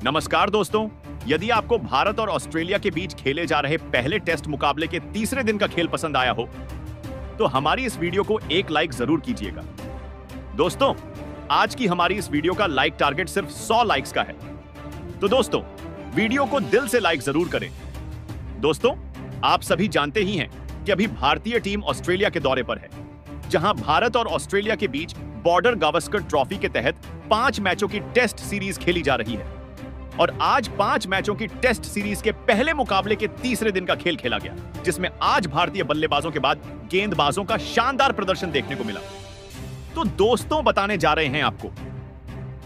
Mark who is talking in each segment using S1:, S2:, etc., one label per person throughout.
S1: नमस्कार दोस्तों, यदि आपको भारत और ऑस्ट्रेलिया के बीच खेले जा रहे पहले टेस्ट मुकाबले के तीसरे दिन का खेल पसंद आया हो तो हमारी इस वीडियो को एक लाइक जरूर कीजिएगा। दोस्तों, आज की हमारी इस वीडियो का लाइक टारगेट सिर्फ 100 लाइक्स का है, तो दोस्तों वीडियो को दिल से लाइक जरूर करें। दोस्तों, आप सभी जानते ही हैं कि अभी भारतीय टीम ऑस्ट्रेलिया के दौरे पर है, जहां भारत और ऑस्ट्रेलिया के बीच बॉर्डर गावस्कर ट्रॉफी के तहत 5 मैचों की टेस्ट सीरीज खेली जा रही है और आज 5 मैचों की टेस्ट सीरीज के पहले मुकाबले के तीसरे दिन का खेल खेला गया, जिसमें आज भारतीय बल्लेबाजों के बाद गेंदबाजों का शानदार प्रदर्शन देखने को मिला। तो दोस्तों, बताने जा रहे हैं आपको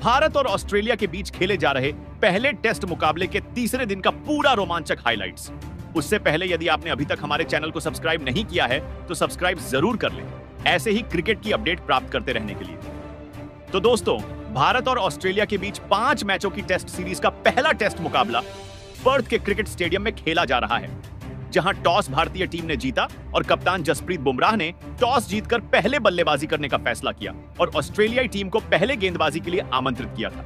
S1: भारत और ऑस्ट्रेलिया के बीच खेले जा रहे पहले टेस्ट मुकाबले के तीसरे दिन का पूरा रोमांचक हाइलाइट्स। उससे पहले यदि आपने अभी तक हमारे चैनल को सब्सक्राइब नहीं किया है तो सब्सक्राइब जरूर कर लें, ऐसे ही क्रिकेट की अपडेट प्राप्त करते रहने के लिए। तो दोस्तों, भारत और ऑस्ट्रेलिया के बीच 5 मैचों की टेस्ट सीरीज का पहला टेस्ट मुकाबला पर्थ के क्रिकेट स्टेडियम में खेला जा रहा है, जहां टॉस भारतीय टीम ने जीता और कप्तान जसप्रीत बुमराह ने टॉस जीतकर पहले बल्लेबाजी करने का फैसला किया और ऑस्ट्रेलियाई टीम को पहले गेंदबाजी के लिए आमंत्रित किया था,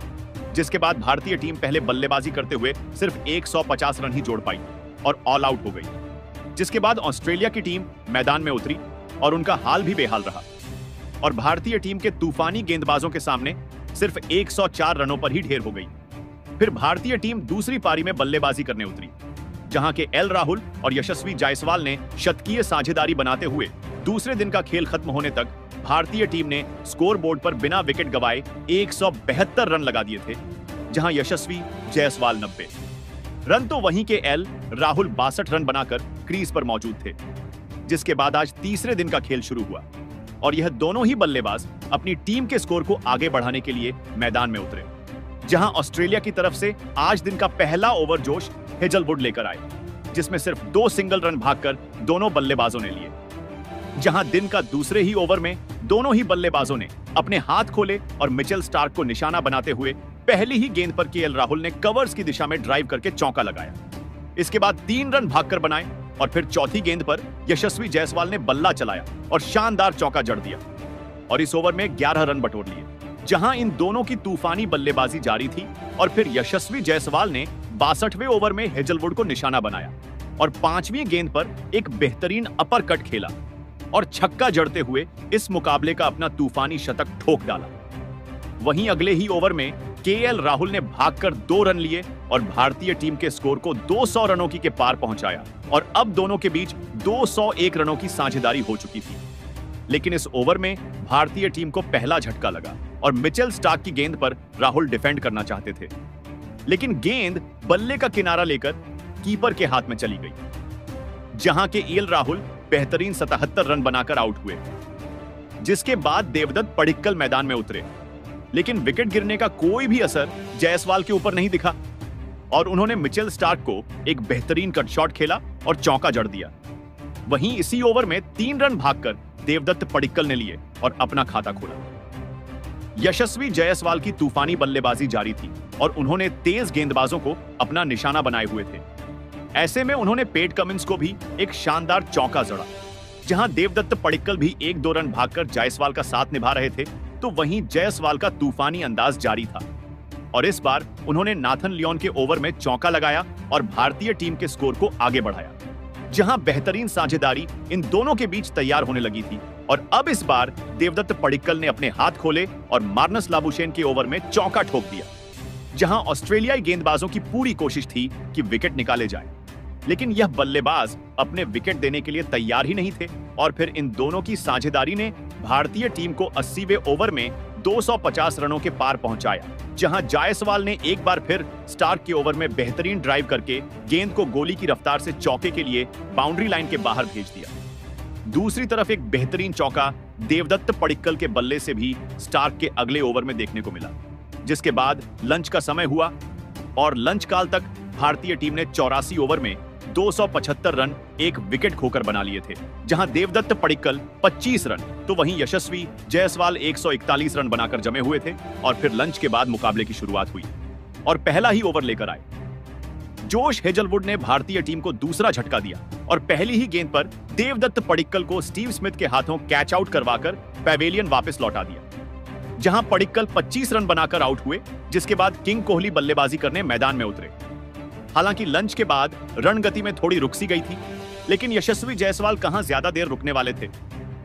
S1: जिसके बाद भारतीय टीम पहले बल्लेबाजी करते हुए सिर्फ 150 रन ही जोड़ पाई और ऑल आउट हो गई। जिसके बाद ऑस्ट्रेलिया की टीम मैदान में उतरी और उनका हाल भी बेहाल रहा और भारतीय टीम के तूफानी गेंदबाजों के सामने सिर्फ 104 रनों पर ही ढेर हो गई। फिर भारतीय टीम दूसरी पारी में बल्लेबाजी करने उतरी, जहां के एल राहुल और यशस्वी जायसवाल ने शतकीय साझेदारी बनाते हुए दूसरे दिन का खेल खत्म होने तक भारतीय टीम ने स्कोर बोर्ड पर बिना विकेट गंवाए 172 रन लगा दिए थे, जहां यशस्वी जायसवाल 90 रन तो वहीं के एल राहुल 62 रन बनाकर क्रीज पर मौजूद थे। जिसके बाद आज तीसरे दिन का खेल शुरू हुआ और यह दोनों ही बल्लेबाज अपनी टीम के स्कोर को आगे बढ़ाने के लिए मैदान में उतरे, जहां ऑस्ट्रेलिया की तरफ से आज दिन का पहला ओवर जोश हेजलवुड लेकर आए, जिसमें सिर्फ 2 सिंगल रन भागकर दोनों बल्लेबाजों ने लिए। जहां दिन का दूसरे ही ओवर में दोनों ही बल्लेबाजों ने अपने हाथ खोले और मिचेल स्टार्क को निशाना बनाते हुए पहली ही गेंद पर केएल राहुल ने कवर्स की दिशा में ड्राइव करके चौका लगाया। इसके बाद 3 रन भागकर बनाए और फिर चौथी गेंद पर यशस्वी जायसवाल ने बल्ला चलाया और शानदार चौका जड़ दिया और इस ओवर में 11 रन बटोर लिए। जहां इन दोनों की तूफानी बल्लेबाजी जारी थी और फिर यशस्वी जायसवाल ने 62वें ओवर में हेजलवुड को निशाना बनाया और 5वीं गेंद पर एक बेहतरीन अपर कट खेला और छक्का जड़ते हुए इस मुकाबले का अपना तूफानी शतक ठोक डाला। वहीं अगले ही ओवर में केएल राहुल ने भागकर 2 रन लिए और भारतीय टीम के स्कोर को 200 रनों की के पार पहुंचाया और अब दोनों के बीच 201 रनों की साझेदारी हो चुकी थी। लेकिन इस ओवर में भारतीय टीम को पहला झटका लगा और मिचेल स्टार्क की गेंद पर राहुल डिफेंड करना चाहते थे, लेकिन गेंद बल्ले का किनारा लेकर कीपर के हाथ में चली गई, जहां के एल राहुल बेहतरीन 77 रन बनाकर आउट हुए। जिसके बाद देवदत्त पडिक्कल मैदान में उतरे, लेकिन विकेट गिरने का कोई भी असर जायसवाल के ऊपर नहीं दिखा और उन्होंने मिचेल स्टार्क को एक बेहतरीन कट शॉट खेला और चौका जड़ दिया। वहीं इसी ओवर में 3 रन भागकर देवदत्त पडिक्कल ने लिए और अपना खाता खोला। यशस्वी जायसवाल की तूफानी बल्लेबाजी जारी थी और उन्होंने तेज गेंदबाजों को अपना निशाना बनाए हुए थे। ऐसे में उन्होंने पेट कमिंस को भी एक शानदार चौका जड़ा। जहां देवदत्त पडिक्कल भी 1-2 रन भागकर जायसवाल का साथ निभा रहे थे, तो वहीं जायसवाल का तूफानी अंदाज जारी था और इस बार उन्होंने नाथन लियोन के ओवर में चौका लगाया और भारतीय टीम के स्कोर को आगे बढ़ाया। जहां बेहतरीन साझेदारी इन दोनों के बीच तैयार होने लगी थी और अब इस बार देवदत्त पडिक्कल ने अपने हाथ खोले और मार्नस लाबुशेन के ओवर में चौका ठोक दिया। जहां ऑस्ट्रेलियाई गेंदबाजों की पूरी कोशिश थी कि विकेट निकाले जाए, लेकिन यह बल्लेबाज अपने विकेट देने के लिए तैयार ही नहीं थे और फिर इन दोनों की साझेदारी ने भारतीय टीम को 80वें ओवर में 250 रनों के पार पहुंचाया। जहां जायसवाल ने एक बार फिर स्टार्क के ओवर में बेहतरीन ड्राइव करके गेंद को गोली की रफ्तार से चौके के लिए बाउंड्री लाइन के बाहर भेज दिया। दूसरी तरफ एक बेहतरीन चौका देवदत्त पडिक्कल के बल्ले से भी स्टार्क के अगले ओवर में देखने को मिला। जिसके बाद लंच का समय हुआ और लंच काल तक भारतीय टीम ने 84 ओवर में 275 रन एक विकेट खोकर बना लिए थे, जहां देवदत्त पडिक्कल 25 रन तो वहीं यशस्वी जायसवाल 141 रन बनाकर जमे हुए थे और फिर लंच के बाद मुकाबले की शुरुआत हुई और पहला ही ओवर लेकर आए। जोश हेजलवुड ने भारतीय टीम को दूसरा झटका दिया और पहली ही गेंद पर देवदत्त पडिक्कल को स्टीव स्मिथ के हाथों कैच आउट करवाकर पैवेलियन वापस लौटा दिया। जहां पडिक्कल 25 रन बनाकर आउट हुए, जिसके बाद किंग कोहली बल्लेबाजी करने मैदान में उतरे। हालांकि लंच के बाद रन गति में थोड़ी रुक सी गई थी, लेकिन यशस्वी जायसवाल कहां ज्यादा देर रुकने वाले थे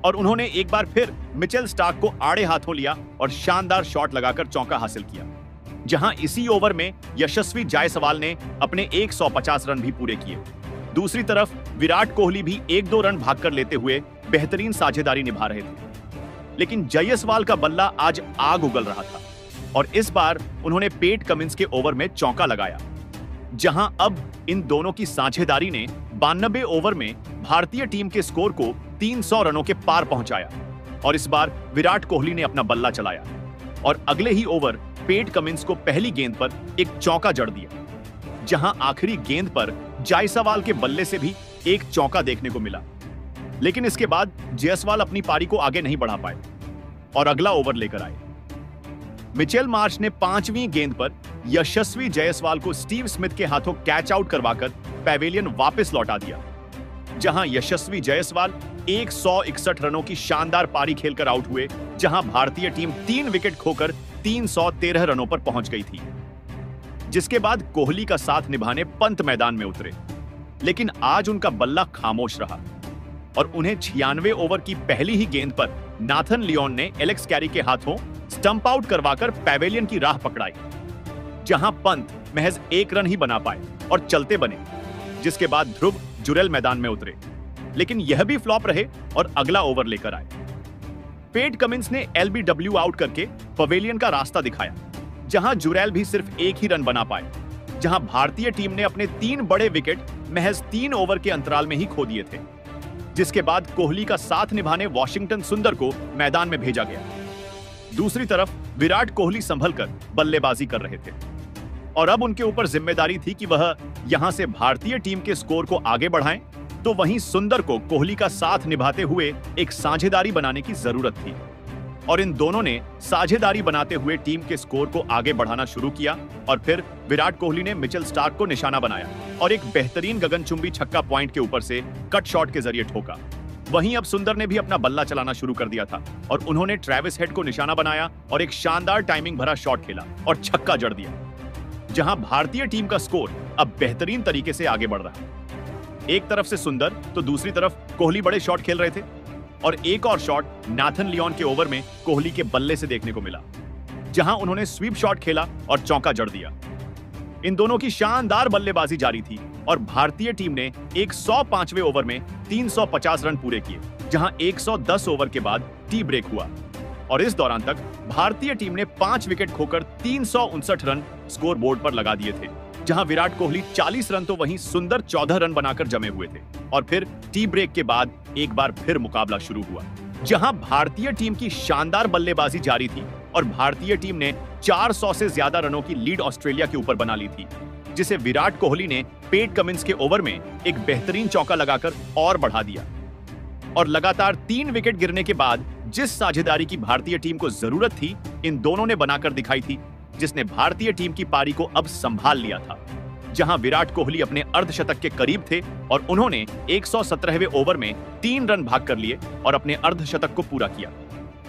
S1: और उन्होंने एक बार फिर मिचेल स्टार्क को आड़े हाथों लिया और शानदार शॉट लगाकर चौका हासिल किया। जहां इसी ओवर में यशस्वी जायसवाल ने अपने 150 रन भी पूरे किए। दूसरी तरफ विराट कोहली भी 1-2 रन भागकर लेते हुए बेहतरीन साझेदारी निभा रहे थे, लेकिन जायसवाल का बल्ला आज आग उगल रहा था और इस बार उन्होंने पेट कमिंस के ओवर में चौका लगाया। जहां अब इन दोनों की साझेदारी ने 92 ओवर में भारतीय टीम के स्कोर को 300 रनों के पार पहुंचाया और इस बार विराट कोहली ने अपना बल्ला चलाया और अगले ही ओवर पेट कमिंस को पहली गेंद पर एक चौका जड़ दिया। जहां आखिरी गेंद पर जायसवाल के बल्ले से भी एक चौका देखने को मिला, लेकिन इसके बाद जायसवाल अपनी पारी को आगे नहीं बढ़ा पाए और अगला ओवर लेकर आए। मिचेल मार्श ने 5वीं गेंद पर यशस्वी जायसवाल को स्टीव स्मिथ के हाथों कैच आउट करवाकर पैवेलियन वापस लौटा दिया। जहां यशस्वी जायसवाल 161 रनों की शानदार पारी खेलकर आउट हुए, जहां भारतीय टीम 3 विकेट खोकर 313 रनों पर पहुंच गई थी। जिसके बाद कोहली का साथ निभाने पंत मैदान में उतरे, लेकिन आज उनका बल्ला खामोश रहा और उन्हें 96 ओवर की पहली ही गेंद पर नाथन लियोन ने एलेक्स कैरी के हाथों स्टंप आउट करवाकर पैवेलियन की राह पकड़ाई। जहां पंत महज 1 रन ही बना पाए और चलते बने, जिसके बाद ध्रुव जुरेल मैदान में उतरे, लेकिन यह भी फ्लॉप रहे और अगला ओवर लेकर आए। पेट कमिंस ने एलबीडब्ल्यू आउट करके पवेलियन का रास्ता दिखाया, जहां जुरेल भी सिर्फ 1 ही रन बना पाए। जहां भारतीय टीम ने अपने 3 बड़े विकेट महज 3 ओवर के अंतराल में ही खो दिए थे, जिसके बाद कोहली का साथ निभाने वॉशिंगटन सुंदर को मैदान में भेजा गया। दूसरी तरफ विराट कोहली संभलकर बल्लेबाजी कर रहे थे और अब उनके ऊपर जिम्मेदारी थी कि वह यहां से भारतीय टीम के स्कोर को आगे बढ़ाएं, तो वहीं सुंदर को कोहली का साथ निभाते हुए एक साझेदारी बनाने की जरूरत थी और इन दोनों ने साझेदारी बनाते हुए टीम के स्कोर को आगे बढ़ाना शुरू किया और फिर विराट कोहली ने मिचेल स्टार्क को निशाना बनाया और एक बेहतरीन गगनचुंबी छक्का पॉइंट के ऊपर से कट शॉट के जरिए ठोका। वहीं अब सुंदर ने भी अपना बल्ला चलाना शुरू कर दिया था और उन्होंने ट्रेविस हेड को निशाना बनाया और एक शानदार टाइमिंग भरा शॉट खेला और छक्का जड़ दिया। जहां भारतीय टीम का स्कोर अब बेहतरीन तरीके से आगे बढ़ रहा। एक तरफ से सुंदर तो दूसरी तरफ कोहली बड़े शॉट खेल रहे थे और एक और शॉट नाथन लियोन के ओवर में कोहली के बल्ले से देखने को मिला, जहां उन्होंने स्वीप शॉट खेला और चौका जड़ दिया। इन दोनों की शानदार बल्लेबाजी जारी थी और भारतीय टीम ने 105वें ओवर में 350 रन पूरे किए, जहां 110 ओवर के बाद टी ब्रेक हुआ और इस दौरान तक भारतीय टीम ने 5 विकेट खोकर 359 रन स्कोर बोर्ड पर लगा दिए थे। जहां विराट कोहली 40 रन तो वहीं सुंदर 14 रन बनाकर जमे हुए थे और फिर टी ब्रेक के बाद एक बार फिर मुकाबला शुरू हुआ, जहां भारतीय टीम की शानदार बल्लेबाजी जारी थी और भारतीय टीम ने 400 से ज्यादा रनों की लीड ऑस्ट्रेलिया के ऊपर बना ली थी, जिसे विराट कोहली ने पेट कमिंस के ओवर में एक बेहतरीन चौका लगाकर और बढ़ा दिया और लगातार 3 विकेट गिरने के बाद जिस साझेदारी की भारतीय टीम को जरूरत थी, इन दोनों ने बनाकर दिखाई थी, जिसने भारतीय टीम की पारी को अब संभाल लिया था। जहां विराट कोहली अपने अर्धशतक के करीब थे और उन्होंने 117वें ओवर में 3 रन भाग कर लिए और अपने अर्धशतक को पूरा किया।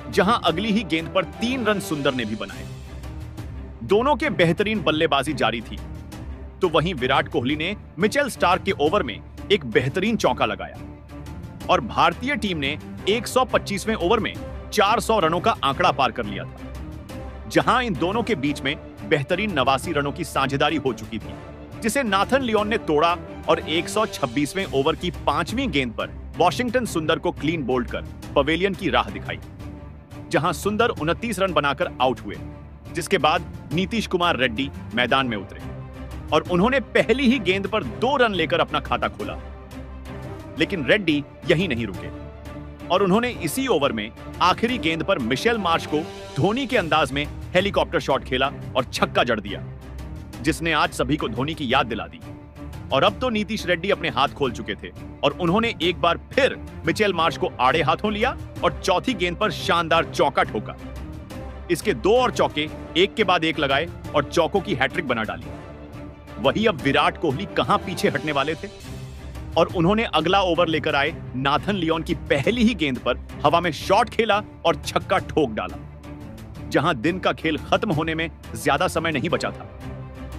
S1: जहां अगली ही गेंद पर 3 रन सुंदर ने भी बनाए। दोनों के बेहतरीन बल्लेबाजी जारी थी, तो वहीं विराट कोहली ने मिचेल स्टार्क के ओवर में एक बेहतरीन चौका लगाया और भारतीय टीम ने 125वें ओवर में 400 रनों का आंकड़ा पार कर लिया था। जहां इन दोनों के बीच में बेहतरीन 89 रनों की साझेदारी हो चुकी थी, जिसे नाथन लियोन ने तोड़ा और 126वें ओवर की 5वीं गेंद पर वॉशिंगटन सुंदर को क्लीन बोल्ड कर पवेलियन की राह दिखाई। जहां सुंदर 29 रन बनाकर आउट हुए, जिसके बाद नीतीश कुमार रेड्डी मैदान में उतरे और उन्होंने पहली ही गेंद पर 2 रन लेकर अपना खाता खोला। लेकिन रेड्डी यहीं नहीं रुके और उन्होंने इसी ओवर में आखिरी गेंद पर मिचेल मार्श को धोनी के अंदाज में हेलीकॉप्टर शॉट खेला और छक्का जड़ दिया, जिसने आज सभी को धोनी की याद दिला दी। और अब तो नीतीश रेड्डी अपने हाथ खोल चुके थे और उन्होंने एक बार फिर मिचेल मार्श को आड़े हाथों लिया और चौथी गेंद पर शानदार चौका ठोका। इसके 2 और चौके एक के बाद एक लगाए और चौकों की हैट्रिक बना डाली। वही अब विराट कोहली कहां पीछे हटने वाले थे और उन्होंने अगला ओवर लेकर आए नाथन लियोन की पहली ही गेंद पर हवा में शॉट खेला और छक्का ठोक डाला। जहां दिन का खेल खत्म होने में ज्यादा समय नहीं बचा था।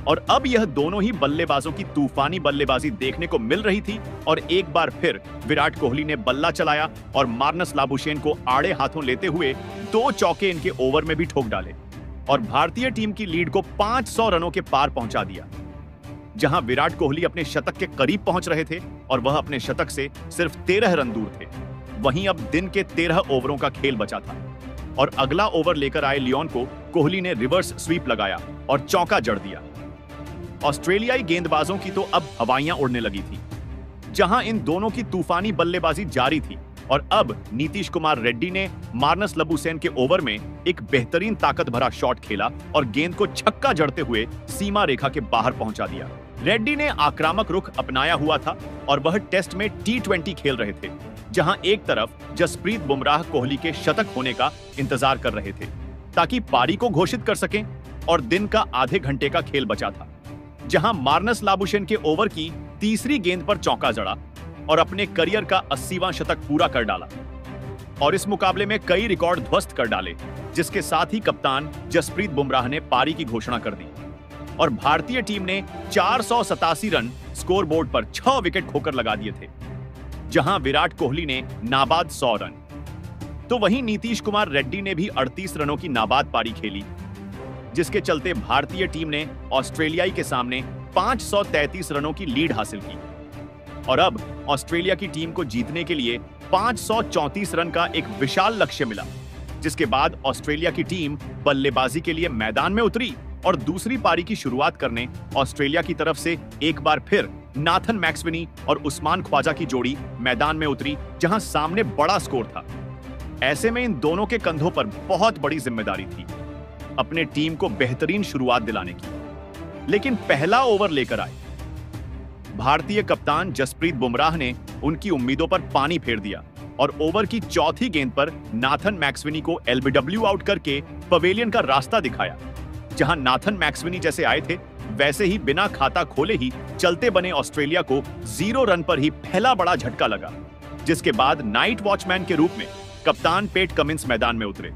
S1: और अब यह दोनों ही बल्लेबाजों की तूफानी बल्लेबाजी देखने को मिल रही थी और एक बार फिर विराट कोहली ने बल्ला चलाया और मार्नस लाबुशेन को आड़े हाथों लेते हुए 2 चौके इनके ओवर में भी ठोक डाले और भारतीय टीम की लीड को 500 रनों के पार पहुंचा दिया। जहां विराट कोहली अपने शतक के करीब पहुंच रहे थे और वह अपने शतक से सिर्फ 13 रन दूर थे, वहीं अब दिन के 13 ओवरों का खेल बचा था और अगला ओवर लेकर आए लियोन को कोहली ने रिवर्स स्वीप लगाया और चौका जड़ दिया। ऑस्ट्रेलियाई गेंदबाजों की तो अब हवाइयां उड़ने लगी थी। जहां इन दोनों की तूफानी बल्लेबाजी जारी थी और अब नीतीश कुमार रेड्डी ने मार्नस लाबुशेन के ओवर में एक बेहतरीन ताकत भरा शॉट खेला और गेंद को छक्का जड़ते हुए सीमा रेखा के बाहर पहुंचा दिया। रेड्डी ने आक्रामक रुख अपनाया हुआ था और वह टेस्ट में T20 खेल रहे थे, जहां एक तरफ जसप्रीत बुमराह कोहली के शतक होने का इंतजार कर रहे थे ताकि पारी को घोषित कर सकें, और दिन का आधे घंटे का खेल बचा था। जहां मार्नस लाबुशेन के ओवर की तीसरी गेंद पर चौका जड़ा और अपने करियर का 80वां शतक पूरा कर डाला और इस मुकाबले में कई रिकॉर्ड ध्वस्त कर डाले, जिसके साथ ही कप्तान जसप्रीत बुमराह ने पारी की घोषणा कर दी और भारतीय टीम ने 487 रन स्कोरबोर्ड पर 6 विकेट खोकर लगा दिए थे, जहां विराट कोहली ने नाबाद 100 रन। तो वहीं नीतीश कुमार रेड्डी ने भी 38 रनों की नाबाद पारी खेली, जिसके चलते भारतीय टीम ने ऑस्ट्रेलियाई के सामने 533 रनों की लीड हासिल की और अब ऑस्ट्रेलिया की टीम को जीतने के लिए 534 रन का एक विशाल लक्ष्य मिला, जिसके बाद ऑस्ट्रेलिया की टीम बल्लेबाजी के लिए मैदान में उतरी और दूसरी पारी की शुरुआत करने ऑस्ट्रेलिया की तरफ से एक बार फिर नाथन मैक्सवेनी और उस्मान ख्वाजा की जोड़ी मैदान में उतरी, जहां सामने बड़ा स्कोर था। ऐसे में इन दोनों के कंधों पर बहुत बड़ी जिम्मेदारी थी अपने टीम को बेहतरीन शुरुआत दिलाने की। लेकिन पहला ओवर लेकर आए भारतीय कप्तान जसप्रीत बुमराह ने उनकी उम्मीदों पर पानी फेर दिया और ओवर की चौथी गेंद पर नाथन मैक्सवेनी को एलबीडब्ल्यू आउट करके पवेलियन का रास्ता दिखाया। जहां नाथन मैक्सवेनी जैसे आए थे, वैसे ही बिना खाता खोले ही चलते बने ऑस्ट्रेलिया को 0 रन पर ही पहला बड़ा झटका लगा, जिसके बाद नाइट वॉचमैन के रूप में कप्तान पेट कमिंस मैदान में उतरे।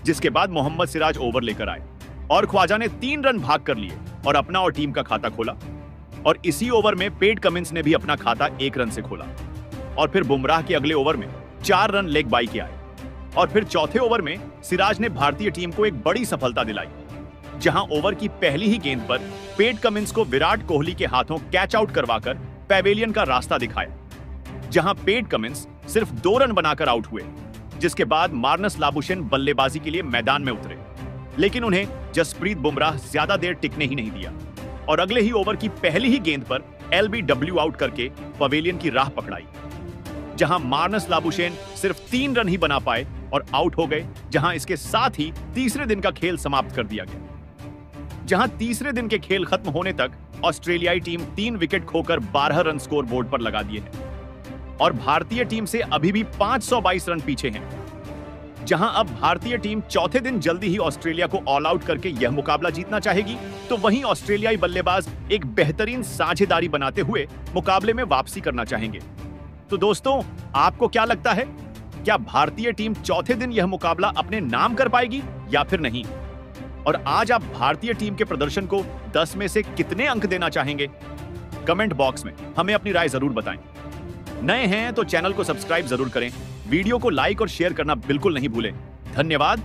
S1: जिसके बाद मोहम्मद सिराज ओवर लेकर आए और ख्वाजा ने 3 रन भाग कर लिए और अपना और टीम का खाता खोला और इसी ओवर में पेट कमिंस ने भी अपना खाता 1 रन से खोला और फिर बुमराह के अगले ओवर में 4 रन लेग बाई के आए और फिर चौथे ओवर में सिराज ने भारतीय टीम को एक बड़ी सफलता दिलाई, जहां ओवर की पहली ही गेंद पर पेट कमिंस को विराट कोहली के हाथों कैच आउट करवाकर पैवेलियन का रास्ता दिखाया, जहां पेट कमिंस सिर्फ 2 रन बनाकर आउट हुए। जिसके बाद मार्नस लाबुशेन बल्लेबाजी के लिए मैदान में उतरे, लेकिन उन्हें जसप्रीत बुमराह ज्यादा देर टिकने ही नहीं दिया और अगले ही ओवर की पहली ही गेंद पर एलबीडब्ल्यू आउट करके पवेलियन की राह पकड़ाई, जहां मार्नस लाबुशेन सिर्फ 3 रन ही बना पाए और आउट हो गए। जहां इसके साथ ही तीसरे दिन का खेल समाप्त कर दिया गया। जहां तीसरे दिन के खेल खत्म होने तक ऑस्ट्रेलियाई टीम 3 विकेट खोकर 12 रन स्कोर बोर्ड पर लगा दिए हैं और भारतीय टीम से अभी भी 522 रन पीछे हैं। जहां अब भारतीय टीम चौथे दिन जल्दी ही ऑस्ट्रेलिया को ऑल आउट करके यह मुकाबला जीतना चाहेगी, तो वहीं ऑस्ट्रेलियाई बल्लेबाज एक बेहतरीन साझेदारी बनाते हुए मुकाबले में वापसी करना चाहेंगे। तो दोस्तों, आपको क्या लगता है, क्या भारतीय टीम चौथे दिन यह मुकाबला अपने नाम कर पाएगी या फिर नहीं? और आज आप भारतीय टीम के प्रदर्शन को 10 में से कितने अंक देना चाहेंगे? कमेंट बॉक्स में हमें अपनी राय जरूर बताएं। नए हैं तो चैनल को सब्सक्राइब जरूर करें, वीडियो को लाइक और शेयर करना बिल्कुल नहीं भूलें। धन्यवाद।